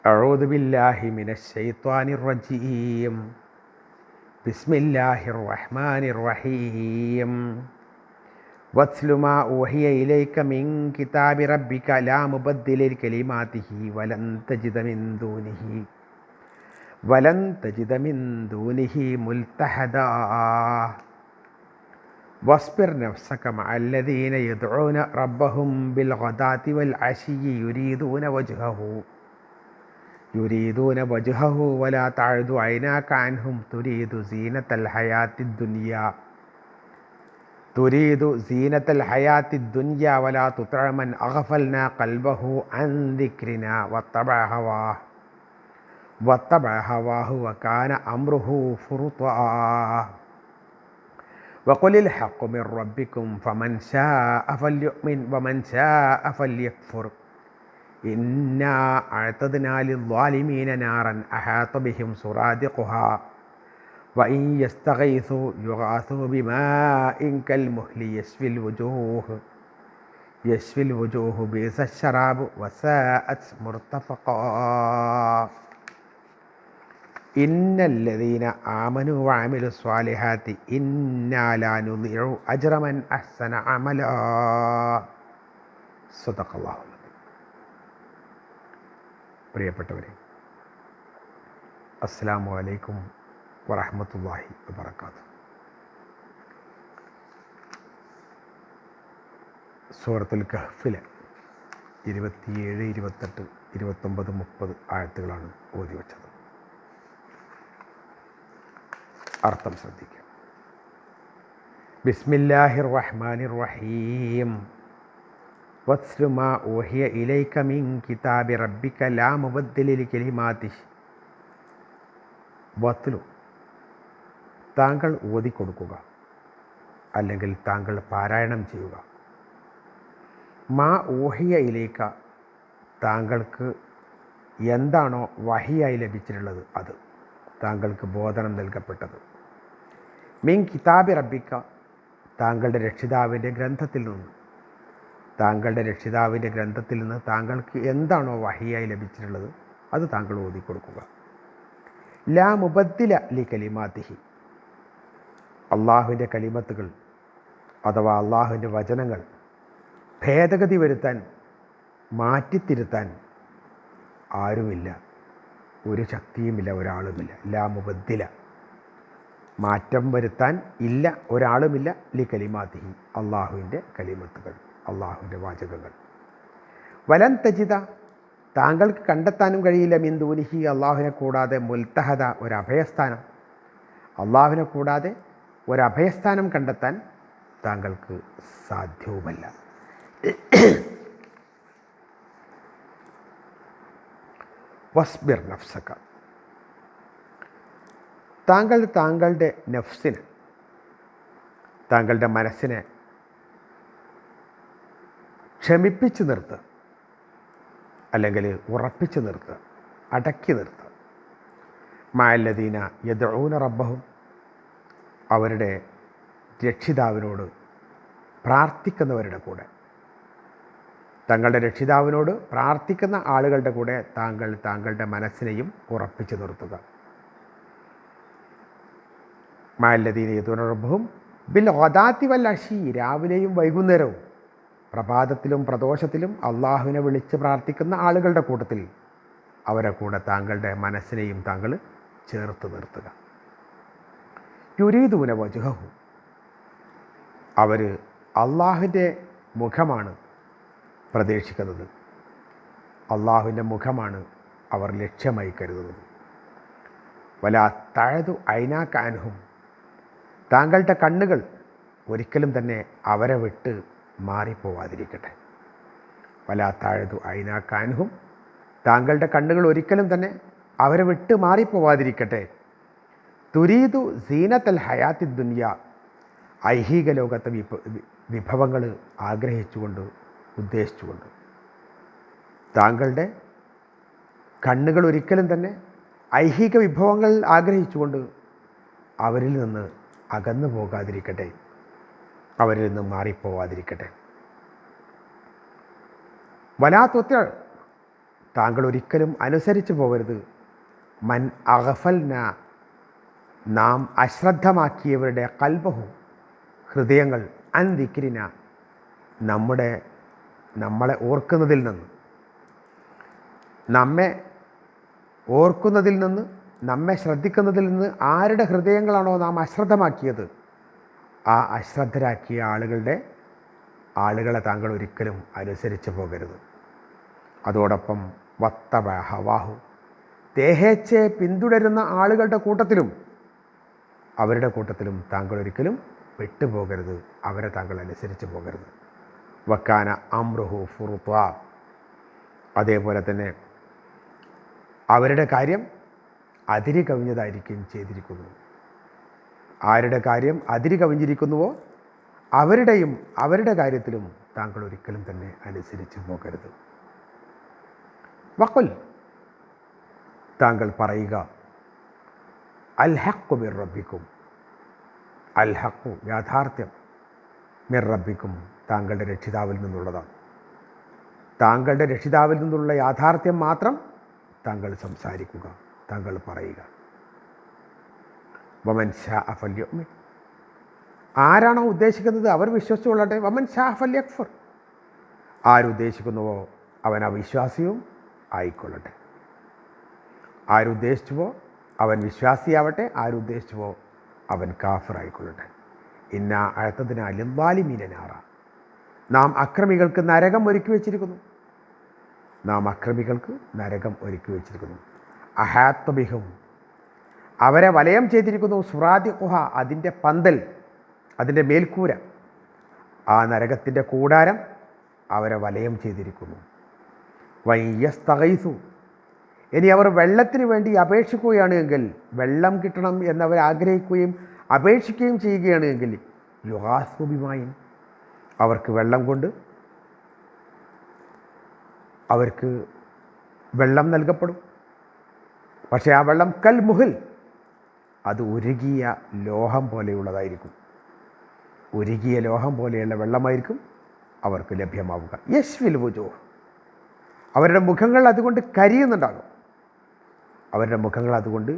أعوذ بالله من الشيطان الرجيم بسم الله الرحمن الرحيم واتل ما أوحي إليك من كتاب ربك لا مبدل لكلماته ولن تجد من دونه ملتحدا واصبر نفسك مع الذين يدعون ربهم بالغداة والعشي يريدون وجهه ولا تعد عيناك عنهم تريد زينة الحياة الدنيا ولا تطع من أغفلنا قلبه عن ذكرنا واتبع هواه وكان أمره فرطا وقل الحق من ربكم فمن شاء فليؤمن ومن شاء فليكفر إنا أعتدنا للظالمين نارا أحاط بهم سرادقها وإن يستغيثوا يغاثوا بماء كالمهل يشفي الوجوه بئس الشراب وساءت مرتفقا إن الذين آمنوا وعملوا الصالحات إنا لا نضيع أجر من أحسن عملا صدق الله. പ്രിയപ്പെട്ടവരെ, അസ്സലാമു അലൈക്കും വറഹ്മത്തുള്ളാഹി വബറകാതുഹു. സൂറത്തുൽ കഹ്ഫിലെ 27, 28, 29, 30 ആയത്തുകളാണ് ഓതി വച്ചത്. അർത്ഥം ശ്രദ്ധിക്കുക. ബിസ്മില്ലാഹിർ റഹ്മാനിർ റഹീം വത്ലു മാ ഊഹിയ ഇലൈക മിൻ കിതാബി റബ്ബിക ലാ മുബദ്ദില ലികലിമാതിഹി. വത്ലു, താങ്കൾ ഓതിക്കൊടുക്കുക, അല്ലെങ്കിൽ താങ്കൾ പാരായണം ചെയ്യുക. മാ ഊഹിയ ഇലൈക, താങ്കൾക്ക് എന്താണോ വഹിയായി ലഭിച്ചിട്ടുള്ളത് അത്, താങ്കൾക്ക് ബോധനം നൽകപ്പെട്ടത്. മിൻ കിതാബി റബ്ബിക, താങ്കളുടെ രക്ഷിതാവിൻ്റെ ഗ്രന്ഥത്തിൽ നിന്ന് താങ്കൾക്ക് എന്താണോ വഹിയായി ലഭിച്ചിട്ടുള്ളത് അത് താങ്കൾ ഓതിക്കൊടുക്കുക. ലാ മുബദ്ദില ലി കലിമാതിഹി, അള്ളാഹുവിൻ്റെ കലിമത്തുകൾ അഥവാ അള്ളാഹുവിൻ്റെ വചനങ്ങൾ ഭേദഗതി വരുത്താൻ, മാറ്റിത്തിരുത്താൻ ആരുമില്ല, ഒരു ശക്തിയുമില്ല, ഒരാളുമില്ല. ലാ മുബദ്ദില, മാറ്റം വരുത്താൻ ഇല്ല, ഒരാളുമില്ല. ലി കലിമാതിഹി, അള്ളാഹുവിൻ്റെ കലിമത്തുകൾ, അള്ളാഹുവിൻ്റെ വാചകങ്ങൾ. വലൻ തജിദ, താങ്കൾക്ക് കണ്ടെത്താനും കഴിയില്ല. മിൻ ദൂനിഹി, അള്ളാഹുവിനെ കൂടാതെ മുൽത്തഹദ, ഒരഭയസ്ഥാനം. അള്ളാഹുവിനെ കൂടാതെ ഒരഭയസ്ഥാനം കണ്ടെത്താൻ താങ്കൾക്ക് സാധ്യവുമല്ല. വസ്ബിർ നഫ്സക, താങ്കളുടെ നഫ്സിനെ, താങ്കളുടെ മനസ്സിനെ ക്ഷമിപ്പിച്ച് നിർത്തുക, അല്ലെങ്കിൽ ഉറപ്പിച്ച് നിർത്തുക, അടക്കി നിർത്തുക. മഅല്ലദീന യദ്ഊന റബ്ബഹും, അവരുടെ രക്ഷിതാവിനോട് പ്രാർത്ഥിക്കുന്നവരുടെ കൂടെ, തങ്ങളുടെ രക്ഷിതാവിനോട് പ്രാർത്ഥിക്കുന്ന ആളുകളുടെ കൂടെ താങ്കളുടെ മനസ്സിനെയും ഉറപ്പിച്ച് നിർത്തുക. മഅല്ലദീന യദ്ഊന റബ്ബഹും ബിൽ ഗദാത്തി വൽ അശി, രാവിലെയും വൈകുന്നേരവും, പ്രഭാതത്തിലും പ്രദോഷത്തിലും അള്ളാഹുവിനെ വിളിച്ച് പ്രാർത്ഥിക്കുന്ന ആളുകളുടെ കൂട്ടത്തിൽ, അവരെ കൂടെ താങ്കളുടെ മനസ്സിനെയും താങ്കൾ ചേർത്ത് നിർത്തുക. യുരീദൂന വജ്ഹഹു, അവർ അള്ളാഹുവിൻ്റെ മുഖമാണ് പ്രതീക്ഷിക്കുന്നത്, അള്ളാഹുവിൻ്റെ മുഖമാണ് അവർ ലക്ഷ്യമായി കരുതുന്നത്. വലാ തഅദു ഐനാക അൻഹും, താങ്കളുടെ കണ്ണുകൾ ഒരിക്കലും തന്നെ അവരെ വിട്ട് മാറിപ്പോവാതിരിക്കട്ടെ. വലാ തഅദു ഐനാക അൻഹും, താങ്കളുടെ കണ്ണുകൾ ഒരിക്കലും തന്നെ അവരെ വിട്ട് മാറിപ്പോവാതിരിക്കട്ടെ. തുരീദു സീനത്തൽ ഹയാത്തി ദുനിയ, ഐഹിക ലോകത്തെ വിഭവങ്ങൾ ആഗ്രഹിച്ചുകൊണ്ട്, ഉദ്ദേശിച്ചുകൊണ്ട്, താങ്കളുടെ കണ്ണുകൾ ഒരിക്കലും തന്നെ ഐഹിക വിഭവങ്ങൾ ആഗ്രഹിച്ചുകൊണ്ട് അവരിൽ നിന്ന് അകന്നു പോകാതിരിക്കട്ടെ, അവരിൽ നിന്ന് മാറിപ്പോവാതിരിക്കട്ടെ. വലാ തുത്യ, താങ്കൾ ഒരിക്കലും അനുസരിച്ചു പോകരുത്. മൻ അഗഫൽന, നാം അശ്രദ്ധമാക്കിയവരുടെ കൽബഹു, ഹൃദയങ്ങൾ, അൻ ദിക്രിന, നമ്മളെ ഓർക്കുന്നതിൽ നിന്ന്, നമ്മെ ഓർക്കുന്നതിൽ നിന്ന്, നമ്മെ ശ്രദ്ധിക്കുന്നതിൽ നിന്ന് ആരുടെ ഹൃദയങ്ങളാണോ നാം അശ്രദ്ധമാക്കിയത്, ആ അശ്രദ്ധരാക്കിയ ആളുകളെ താങ്കൾ ഒരിക്കലും അനുസരിച്ച് പോകരുത്. അതോടൊപ്പം വത്തബ ഹവാഹു, ദേഹേച്ഛയെ പിന്തുടരുന്ന ആളുകളുടെ കൂട്ടത്തിലും അവരുടെ കൂട്ടത്തിലും താങ്കൾ ഒരിക്കലും പെട്ടുപോകരുത്. അവരെ താങ്കൾ അനുസരിച്ച് പോകരുത്. വക്കാന അമ്രുഹു ഫുറുത്വ, അതേപോലെ തന്നെ അവരുടെ കാര്യം അതിരി കവിഞ്ഞതായിരിക്കും ചെയ്തിരിക്കുന്നു. ആരുടെ കാര്യം അതിരി കവിഞ്ഞിരിക്കുന്നുവോ അവരുടെ കാര്യത്തിലും താങ്കൾ ഒരിക്കലും തന്നെ അനുസരിച്ച് പോകരുത്. വഖുൽ, താങ്കൾ പറയുക, അൽ ഹഖ്ഖു മിർ റബ്ബിക്കും, അൽ ഹഖ്ഖു, യാഥാർത്ഥ്യം, മിർ റബ്ബിക്കും, താങ്കളുടെ രക്ഷിതാവിൽ നിന്നുള്ളതാണ്. താങ്കളുടെ രക്ഷിതാവിൽ നിന്നുള്ള യാഥാർത്ഥ്യം മാത്രം താങ്കൾ സംസാരിക്കുക, താങ്കൾ പറയുക. വമൻ ശാഅ ഫല്യുഅ്മിൻ, ആരാണോ ഉദ്ദേശിക്കുന്നത് അവർ വിശ്വസിച്ചു കൊള്ളട്ടെ. വമൻ ശാഅ ഫല്യക്ഫുർ, ആരുദ്ദേശിക്കുന്നുവോ അവൻ അവിശ്വാസിയും ആയിക്കൊള്ളട്ടെ. ആരുദ്ദേശിച്ചുവോ അവൻ വിശ്വാസിയാവട്ടെ, ആരുദ്ദേശിച്ചുവോ അവൻ കാഫിറായിക്കൊള്ളട്ടെ. ഇന്ന അഴത്തതിന ലിദ്ദാലിമീന നാറ, നാം അക്രമികൾക്ക് നരകം ഒരുക്കി വച്ചിരിക്കുന്നു. നാം അക്രമികൾക്ക് നരകം ഒരുക്കി വച്ചിരിക്കുന്നു. അഹാത്ത ബിഹും, അവരെ വലയം ചെയ്തിരിക്കുന്നു. സുറാദിഖുഹ, അതിൻ്റെ പന്തൽ, അതിൻ്റെ മേൽക്കൂര, ആ നരകത്തിൻ്റെ കൂടാരം അവരെ വലയം ചെയ്തിരിക്കുന്നു. വയ്യസ്തഗൈസു, ഇനി അവർ വെള്ളത്തിന് വേണ്ടി അപേക്ഷിക്കുകയാണ് എങ്കിൽ, വെള്ളം കിട്ടണം എന്നവർ ആഗ്രഹിക്കുകയും അപേക്ഷിക്കുകയും ചെയ്യുകയാണ് എങ്കിൽ, യുഗാസുബിമായും, അവർക്ക് വെള്ളം കൊണ്ട് അവർക്ക് വെള്ളം നൽകപ്പെടും. പക്ഷേ ആ വെള്ളം കൽ മുഹിൽ, അത് ഉരുകിയ ലോഹം പോലെയുള്ളതായിരിക്കും. ഉരുകിയ ലോഹം പോലെയുള്ള വെള്ളമായിരിക്കും അവർക്ക് ലഭ്യമാവുക. യശ്വിൽ വുജൂഹ്, അവരുടെ മുഖങ്ങൾ അതുകൊണ്ട് കരിയുന്നുണ്ടാകും, അവരുടെ മുഖങ്ങൾ അതുകൊണ്ട്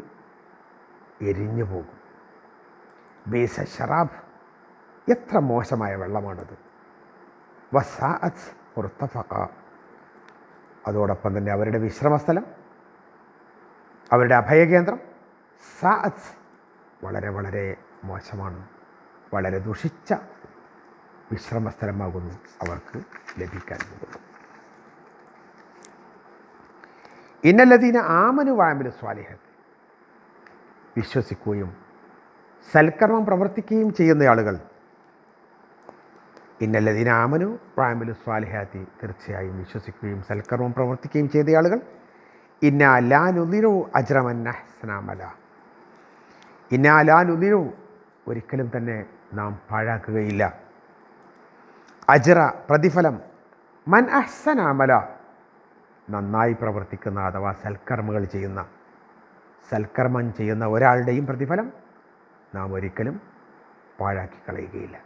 എരിഞ്ഞു പോകും. ബീസ ഷറാബ്, എത്ര മോശമായ വെള്ളമാണത്. വസാഅത്ത് മുർത്തഫഖ, അതോടൊപ്പം തന്നെ അവരുടെ വിശ്രമസ്ഥലം, അവരുടെ അഭയകേന്ദ്രം സാഅത്ത്, വളരെ വളരെ മോശമാണ്, വളരെ ദുഷിച്ച വിശ്രമസ്ഥലമാകുന്നു അവർക്ക് ലഭിക്കാൻ പോകുന്നത്. ഇന്നല്ലദീന ആമനു വഅമിലു സ്വാലിഹാത്ത്, വിശ്വസിക്കുകയും സൽക്കർമ്മം പ്രവർത്തിക്കുകയും ചെയ്യുന്ന ആളുകൾ. ഇന്നല്ലദീന ആമനു വഅമിലു സ്വാലിഹാത്തി, തീർച്ചയായും വിശ്വസിക്കുകയും സൽക്കർമ്മം പ്രവർത്തിക്കുകയും ചെയ്ത ആളുകൾ. ഇന്നാ ലാ നുദിറു അജ്റ മൻ അഹ്സന അമല, ഇന്നാ ലാ നുദിറു, ഒരിക്കലും തന്നെ നാം പാഴാക്കുകയില്ല. അജ്റ, പ്രതിഫലം, മൻ അഹ്സന അമല, നന്നായി പ്രവർത്തിക്കുന്ന അഥവാ സൽക്കർമ്മം ചെയ്യുന്ന ഒരാളുടെയും പ്രതിഫലം നാം ഒരിക്കലും പാഴാക്കി കളയുകയില്ല.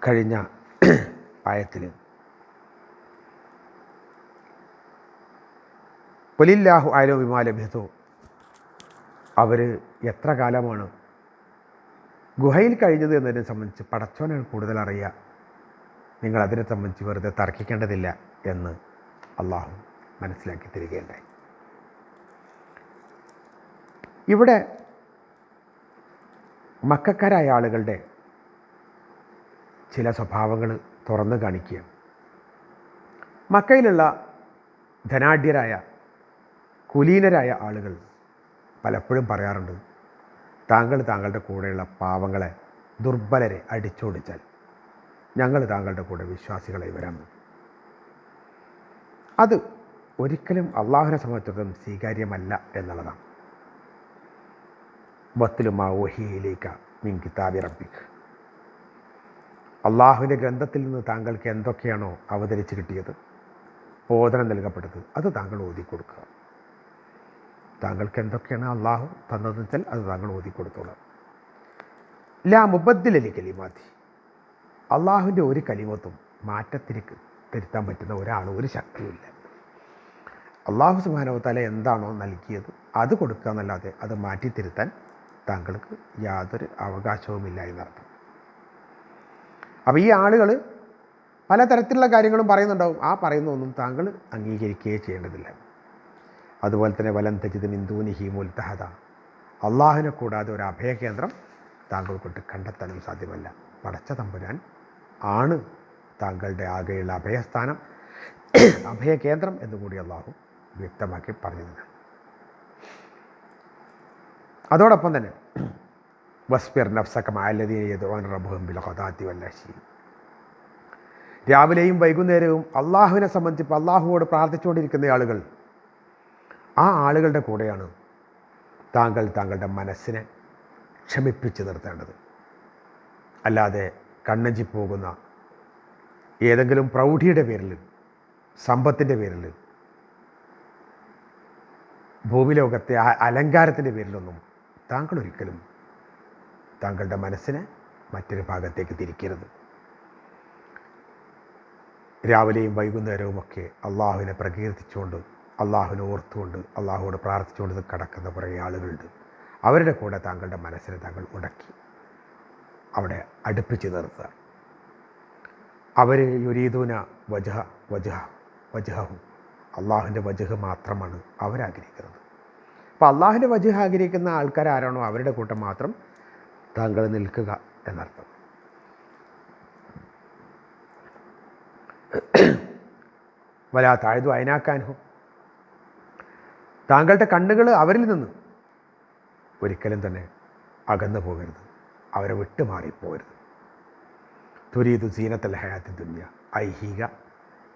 കഴിഞ്ഞ ആയത്തിൽ ഖുലില്ലാഹു അലോ ബിമാ ലബിഥു, അവർ എത്ര കാലമാണ് ഗുഹയിൽ കഴിഞ്ഞത് എന്നതിനെ സംബന്ധിച്ച് പടച്ചോനാണ് കൂടുതൽ അറിയുക, നിങ്ങളതിനെ സംബന്ധിച്ച് വെറുതെ തർക്കിക്കേണ്ടതില്ല എന്ന് അള്ളാഹു മനസ്സിലാക്കി തരികയുണ്ടായി. ഇവിടെ മക്കക്കാരായ ആളുകളുടെ ചില സ്വഭാവങ്ങൾ തുറന്നു കാണിക്കുക. മക്കയിലുള്ള ധനാഢ്യരായ കുലീനരായ ആളുകൾ പലപ്പോഴും പറയാറുണ്ട്, താങ്കളുടെ കൂടെയുള്ള പാവങ്ങളെ, ദുർബലരെ അടിച്ചോടിച്ചാൽ ഞങ്ങൾ താങ്കളുടെ കൂടെ വിശ്വാസികളായി വരാം. അത് ഒരിക്കലും അള്ളാഹുവിനെ സംബന്ധിച്ചിടത്തോളം സ്വീകാര്യമല്ല എന്നുള്ളതാണ്. വത്ലുമാ വഹിയിലേക്ക മിൻ കിതാബി റബ്ബിക്, അള്ളാഹുവിൻ്റെ ഗ്രന്ഥത്തിൽ നിന്ന് താങ്കൾക്ക് എന്തൊക്കെയാണോ അവതരിച്ച് കിട്ടിയത്, ബോധനം നൽകപ്പെട്ടത്, അത് താങ്കൾ ഓതിക്കൊടുക്കുക. താങ്കൾക്ക് എന്തൊക്കെയാണ് അള്ളാഹു തന്നതെന്ന് വെച്ചാൽ അത് താങ്കൾ ഓതിക്കൊടുത്തോളാം. ലാ മുബദ്ദില ലി കലിമാതി, അള്ളാഹുവിൻ്റെ ഒരു കലിമത്തും തിരുത്താൻ പറ്റുന്ന ഒരാളും ഒരു ശക്തിയുമില്ല. അള്ളാഹു സുബ്ഹാനഹു വ തആല എന്താണോ നൽകിയത് അത് കൊടുക്കുക എന്നല്ലാതെ അത് മാറ്റിത്തിരുത്താൻ താങ്കൾക്ക് യാതൊരു അവകാശവുമില്ല എന്നർത്ഥം. അപ്പോൾ ഈ ആളുകൾ പലതരത്തിലുള്ള കാര്യങ്ങളും പറയുന്നുണ്ടാവും. ആ പറയുന്നതൊന്നും താങ്കൾ അംഗീകരിക്കുകയേ ചെയ്യേണ്ടതില്ല. അതുപോലെ തന്നെ വലൻ തജിദ് മിൻ ദൂനിഹി മുൽതഹദ, അള്ളാഹുവിനെ കൂടാതെ ഒരു അഭയകേന്ദ്രം താങ്കൾക്കൊട്ട് കണ്ടെത്താനും സാധ്യമല്ല. പടച്ച തമ്പുരാൻ ആണ് താങ്കളുടെ ആകെയുള്ള അഭയസ്ഥാനം, അഭയകേന്ദ്രം എന്നുകൂടി അള്ളാഹു വ്യക്തമാക്കി പറഞ്ഞതാണ്. അതോടൊപ്പം തന്നെ വസ്ബിർ നഫ്സക മഅല്ലദീന യദ്ഊന റബ്ബഹും ബിൽ ഗദാത്തി വൽ അശി, രാവിലെയും വൈകുന്നേരവും അള്ളാഹുവിനെ സംബന്ധിച്ച് അള്ളാഹുവോട് പ്രാർത്ഥിച്ചുകൊണ്ടിരിക്കുന്ന ആളുകൾ, ആ ആളുകളുടെ കൂടെയാണ് താങ്കളുടെ മനസ്സിനെ ക്ഷമിപ്പിച്ച് നിർത്തേണ്ടത്. അല്ലാതെ കണ്ണഞ്ചി പോകുന്ന ഏതെങ്കിലും പ്രൗഢിയുടെ പേരിൽ, സമ്പത്തിൻ്റെ പേരിൽ, ഭൂമിലോകത്തെ അലങ്കാരത്തിൻ്റെ പേരിലൊന്നും താങ്കൾ ഒരിക്കലും താങ്കളുടെ മനസ്സിനെ മറ്റൊരു ഭാഗത്തേക്ക് തിരിക്കരുത്. രാവിലെയും വൈകുന്നേരവുമൊക്കെ അള്ളാഹുവിനെ പ്രകീർത്തിച്ചുകൊണ്ട്, അള്ളാഹുവിനെ ഓർത്തുകൊണ്ട്, അള്ളാഹുവോട് പ്രാർത്ഥിച്ചുകൊണ്ട് കിടക്കുന്ന കുറേ ആളുകളുണ്ട്. അവരുടെ കൂടെ താങ്കളുടെ മനസ്സിനെ താങ്കൾ ഉടക്കി അവിടെ അടുപ്പിച്ച് നിർത്തുക. അവർ യുരീദൂന വജഹു, അള്ളാഹുവിൻ്റെ വജഹ് മാത്രമാണ് അവരാഗ്രഹിക്കുന്നത്. അപ്പോൾ അള്ളാഹുവിൻ്റെ വജഹ് ആഗ്രഹിക്കുന്ന ആൾക്കാരാരാണോ അവരുടെ കൂട്ടം മാത്രം താങ്കൾ നിൽക്കുക എന്നർത്ഥം. വലാ താഴ്തു അയനാക്കാനോ, താങ്കളുടെ കണ്ണുകൾ അവരിൽ നിന്ന് ഒരിക്കലും തന്നെ അകന്നു പോകരുത്, അവരെ വിട്ടുമാറിപ്പോകരുത്. തുരീദു സീനത്തൽ ഹയാത്തി ദുനിയ, ഐഹിക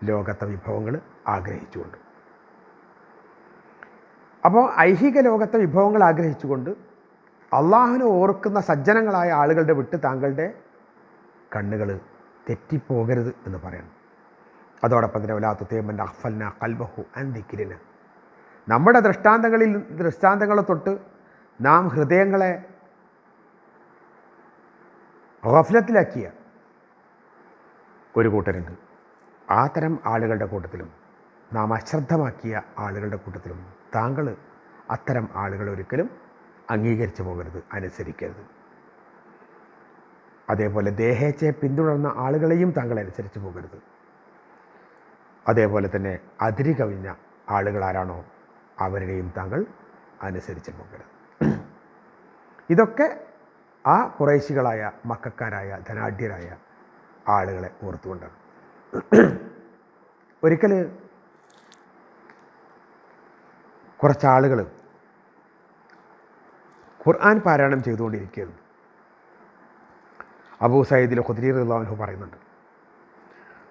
ലോകത്തെ വിഭവങ്ങൾ ആഗ്രഹിച്ചുകൊണ്ട്. അപ്പോൾ ഐഹിക ലോകത്തെ വിഭവങ്ങൾ ആഗ്രഹിച്ചുകൊണ്ട് അള്ളാഹുവിനെ ഓർക്കുന്ന സജ്ജനങ്ങളായ ആളുകളുടെ വിട്ട് താങ്കളുടെ കണ്ണുകൾ തെറ്റിപ്പോകരുത് എന്ന് പറയണം. അതോടൊപ്പം തന്നെ വലാത്തുത്തേമൻ അഹ്ഫൽന ഖൽബഹു അൻ ദിക്രിന, നമ്മുടെ ദൃഷ്ടാന്തങ്ങളെ തൊട്ട് നാം ഹൃദയങ്ങളെ ഗഫലത്തിലാക്കിയ ഒരു കൂട്ടരുണ്ട്. ആ തരം ആളുകളുടെ കൂട്ടത്തിലും നാം അശ്രദ്ധമാക്കിയ ആളുകളുടെ കൂട്ടത്തിലും താങ്കൾ അത്തരം ആളുകൾ ഒരിക്കലും അംഗീകരിച്ചു പോകരുത്, അനുസരിക്കരുത്. അതേപോലെ ദേഹേച്ഛയെ പിന്തുടർന്ന ആളുകളെയും താങ്കൾ അനുസരിച്ച് പോകരുത്. അതേപോലെ തന്നെ അതിര് കവിഞ്ഞ ആളുകളാരാണോ അവരുടെയും താങ്കൾ അനുസരിച്ച് പോകരുത്. ഇതൊക്കെ ആ ഖുറൈശികളായ മക്കക്കാരായ ധനാഢ്യരായ ആളുകളെ ഓർത്തുകൊണ്ടാണ്. ഒരിക്കൽ കുറച്ചാളുകൾ ഖുർആൻ പാരായണം ചെയ്തുകൊണ്ടിരിക്കുകയായിരുന്നു. അബൂ സയ്യിദ് ഖുദ്രി റളിയല്ലാഹു അൻഹു പറയുന്നുണ്ട്,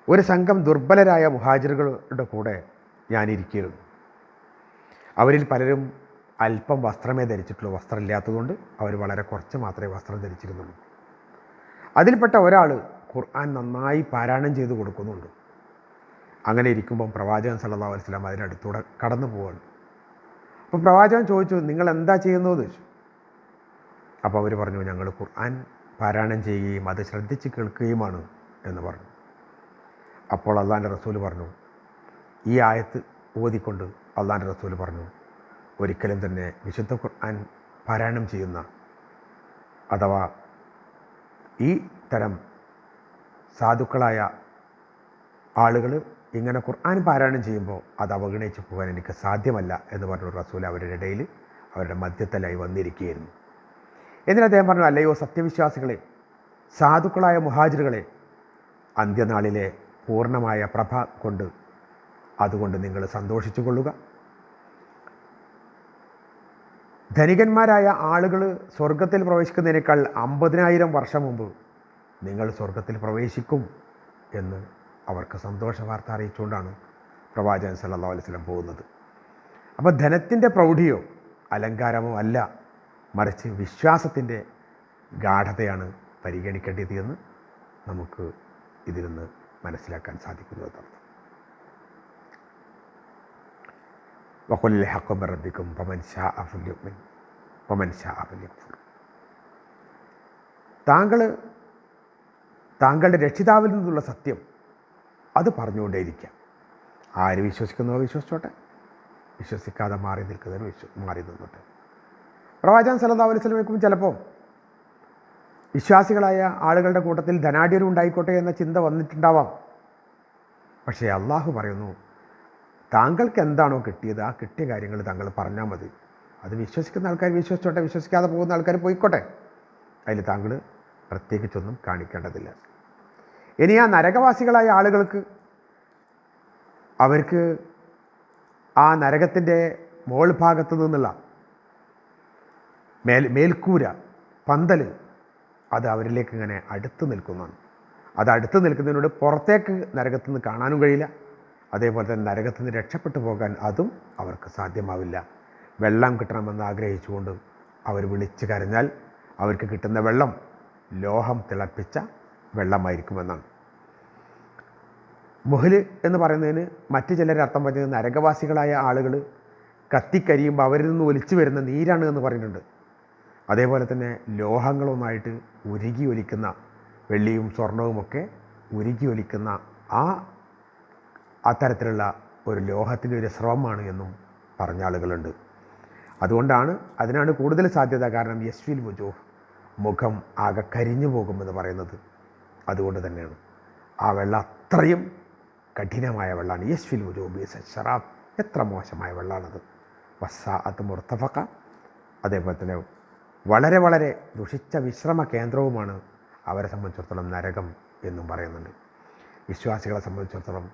ഒരു സംഘം ദുർബലരായ മുഹാജിറുകളുടെ കൂടെ ഞാനിരിക്കുകയായിരുന്നു. അവരിൽ പലരും അല്പം വസ്ത്രമേ ധരിച്ചിട്ടുള്ളൂ, വസ്ത്രമില്ലാത്തതുകൊണ്ട് അവർ വളരെ കുറച്ച് മാത്രമേ വസ്ത്രം ധരിച്ചിരുന്നുള്ളൂ. അതിൽപ്പെട്ട ഒരാൾ ഖുർആൻ നന്നായി പാരായണം ചെയ്ത് കൊടുക്കുന്നുണ്ട്. അങ്ങനെ ഇരിക്കുമ്പം പ്രവാചകൻ സല്ലല്ലാഹു അലൈഹി വസല്ലം അതിനടുത്തൂടെ കടന്നു പോവാണ്. അപ്പോൾ പ്രവാചകൻ ചോദിച്ചു, നിങ്ങൾ എന്താ ചെയ്യുന്നത് ചോദിച്ചു. അപ്പോൾ അവർ പറഞ്ഞു, ഞങ്ങൾ ഖുർആൻ പാരായണം ചെയ്യുകയും അത് ശ്രദ്ധിച്ച് കേൾക്കുകയുമാണ് എന്ന് പറഞ്ഞു. അപ്പോൾ അള്ളാഹിൻ്റെ റസൂൽ പറഞ്ഞു, ഈ ആയത്ത് ഓതിക്കൊണ്ട് അള്ളാഹിൻ്റെ റസൂൽ പറഞ്ഞു, ഒരിക്കലും തന്നെ വിശുദ്ധ ഖുർആൻ പാരായണം ചെയ്യുന്ന അഥവാ ഈ തരം സാധുക്കളായ ആളുകൾ ഇങ്ങനെ ഖുർആൻ പാരായണം ചെയ്യുമ്പോൾ അത് അവഗണിച്ച് പോകാൻ എനിക്ക് സാധ്യമല്ല എന്ന് പറഞ്ഞു. റസൂൽ അവരുടെ ഇടയിൽ അവരുടെ മധ്യത്തിലായി വന്നിരിക്കുകയായിരുന്നു. എന്നിട്ട് അദ്ദേഹം പറഞ്ഞു, അല്ലയോ സത്യവിശ്വാസികളെ, സാധുക്കളായ മുഹാജിറുകളെ, അന്ത്യനാളിലെ പൂർണ്ണമായ പ്രഭ കൊണ്ട് അതുകൊണ്ട് നിങ്ങൾ സന്തോഷിച്ചു കൊള്ളുക. ധനികന്മാരായ ആളുകൾ സ്വർഗത്തിൽ പ്രവേശിക്കുന്നതിനേക്കാൾ 50,000 വർഷം മുമ്പ് നിങ്ങൾ സ്വർഗത്തിൽ പ്രവേശിക്കും എന്ന് അവർക്ക് സന്തോഷ വാർത്ത അറിയിച്ചുകൊണ്ടാണ് പ്രവാചകൻ സല്ലല്ലാഹു അലൈഹി വസല്ലം പോകുന്നത്. അപ്പോൾ ധനത്തിൻ്റെ പ്രൗഢിയോ അലങ്കാരമോ അല്ല, മറിച്ച് വിശ്വാസത്തിൻ്റെ ഗാഢതയാണ് പരിഗണിക്കേണ്ടത് എന്ന് നമുക്ക് ഇതിൽ നിന്ന് മനസ്സിലാക്കാൻ സാധിക്കുന്നതാണ്. വഖുൽ ഹഖ്ഖു മിർ റബ്ബിക്കും ഫമൻ ശാഅ ഫല്യുമിൻ വമൻ ശാഅ ഫല്യക്ഫുർ. താങ്കളുടെ രക്ഷിതാവിൽ നിന്നുള്ള സത്യം അത് പറഞ്ഞുകൊണ്ടേയിരിക്കുക. ആര് വിശ്വസിക്കുന്നവർ വിശ്വസിച്ചോട്ടെ, വിശ്വസിക്കാതെ മാറി നിൽക്കുന്നവർ മാറി നിന്നോട്ടെ. പ്രവാചകൻ സല്ലല്ലാഹു അലൈഹി വസല്ലമയ്ക്കും ചിലപ്പോൾ വിശ്വാസികളായ ആളുകളുടെ കൂട്ടത്തിൽ ധനാഢ്യരും ഉണ്ടായിക്കോട്ടെ എന്ന ചിന്ത വന്നിട്ടുണ്ടാവാം. പക്ഷേ അള്ളാഹു പറയുന്നു, താങ്കൾക്ക് എന്താണോ കിട്ടിയത് ആ കിട്ടിയ കാര്യങ്ങൾ താങ്കൾ പറഞ്ഞാൽ മതി. അത് വിശ്വസിക്കുന്ന ആൾക്കാർ വിശ്വസിച്ചോട്ടെ, വിശ്വസിക്കാതെ പോകുന്ന ആൾക്കാർ പോയിക്കോട്ടെ. അതിൽ താങ്കൾ പ്രത്യേകിച്ചൊന്നും കാണിക്കേണ്ടതില്ല. ഇനി ആ നരകവാസികളായ ആളുകൾക്ക് അവർക്ക് ആ നരകത്തിൻ്റെ മോൾ ഭാഗത്തു നിന്നുള്ള മേൽക്കൂര, പന്തൽ, അത് അവരിലേക്ക് ഇങ്ങനെ അടുത്ത് നിൽക്കുന്നതാണ്. അത് അടുത്ത് നിൽക്കുന്നതിനോട് പുറത്തേക്ക് നരകത്തു നിന്ന് കാണാനും കഴിയില്ല. അതേപോലെ തന്നെ നരകത്തു നിന്ന് രക്ഷപ്പെട്ടു പോകാൻ അതും അവർക്ക് സാധ്യമാവില്ല. വെള്ളം കിട്ടണമെന്ന് ആഗ്രഹിച്ചുകൊണ്ട് അവർ വിളിച്ച് കരഞ്ഞാൽ അവർക്ക് കിട്ടുന്ന വെള്ളം ലോഹം തിളപ്പിച്ച വെള്ളമായിരിക്കുമെന്നാണ്. മുഹല് എന്ന് പറയുന്നതിന് മറ്റു ചിലർ അർത്ഥം പറഞ്ഞത് നരകവാസികളായ ആളുകൾ കത്തിക്കരിയുമ്പോൾ അവരിൽ നിന്ന് ഒലിച്ചു വരുന്ന നീരാണ് എന്ന് പറഞ്ഞിട്ടുണ്ട്. അതേപോലെ തന്നെ ലോഹങ്ങളൊന്നായിട്ട് ഉരുകി ഒലിക്കുന്ന, വെള്ളിയും സ്വർണവുമൊക്കെ ഉരുകി ഒലിക്കുന്ന അത്തരത്തിലുള്ള ഒരു ലോഹത്തിൻ്റെ ഒരു സ്രവമാണ് എന്നും പറഞ്ഞ ആളുകളുണ്ട്. അതിനാണ് കൂടുതൽ സാധ്യത. കാരണം യസ്വിൽ വുജൂഹ്, മുഖം ആകെ കരിഞ്ഞു പോകുമെന്ന് പറയുന്നത് അതുകൊണ്ട് തന്നെയാണ്. ആ വെള്ളം അത്രയും കഠിനമായ വെള്ളമാണ്. യസ്വിൽ വുജൂഹ് ബിഅസ ശറാബ്, എത്ര മോശമായ വെള്ളമാണത്. വസ്സാഅത്ത് മുർത്തഫഖ, അതേപോലെ തന്നെ വളരെ വളരെ ദുഷിച്ച വിശ്രമ കേന്ദ്രവുമാണ് അവരെ സംബന്ധിച്ചിടത്തോളം നരകം എന്നും പറയുന്നുണ്ട്. വിശ്വാസികളെ സംബന്ധിച്ചിടത്തോളം,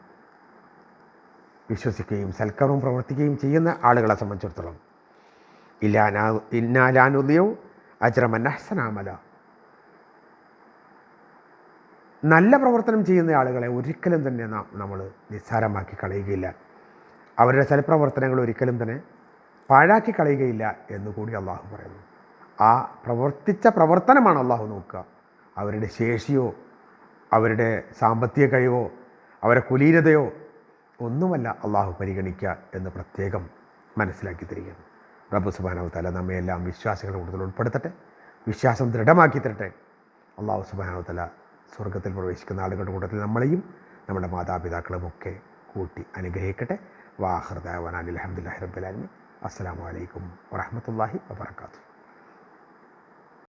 വിശ്വസിക്കുകയും സൽക്കർമ്മം പ്രവർത്തിക്കുകയും ചെയ്യുന്ന ആളുകളെ സംബന്ധിച്ചിടത്തോളം ഇന്നാലാനുദിയോ അജ്റമൻ അഹ്സന അമല, നല്ല പ്രവർത്തനം ചെയ്യുന്ന ആളുകളെ ഒരിക്കലും തന്നെ നമ്മൾ നിസ്സാരമാക്കി കളയുകയില്ല. അവരുടെ സൽപ്രവർത്തനങ്ങൾ ഒരിക്കലും തന്നെ പാഴാക്കി കളയുകയില്ല എന്നുകൂടി അള്ളാഹു പറയുന്നു. ആ പ്രവർത്തിച്ച പ്രവർത്തനമാണ് അള്ളാഹു നോക്കുക. അവരുടെ ശേഷിയോ അവരുടെ സാമ്പത്തിക കഴിവോ അവരുടെ കുലീനതയോ ഒന്നുമല്ല അള്ളാഹു പരിഗണിക്കുക എന്ന് പ്രത്യേകം മനസ്സിലാക്കി തരികയാണ്. റബ്ബ് സുബ്ഹാനഹു വ തആല നമ്മയെല്ലാം വിശ്വാസികളുടെ കൂട്ടത്തിൽ ഉൾപ്പെടുത്തട്ടെ, വിശ്വാസം ദൃഢമാക്കി തരട്ടെ. അള്ളാഹു സുബ്ഹാനഹു വ തആല സ്വർഗ്ഗത്തിൽ പ്രവേശിക്കുന്ന ആളുകളുടെ കൂട്ടത്തിൽ നമ്മളെയും നമ്മുടെ മാതാപിതാക്കളുമൊക്കെ കൂട്ടി അനുഗ്രഹിക്കട്ടെ. വാഖിറു ദഅ്വാനാ അൽഹംദുലില്ലാഹി റബ്ബിൽ ആലമീൻ. അസ്സലാമു അലൈക്കും വറഹ്മത്തുള്ളാഹി വബറകാതുഹു.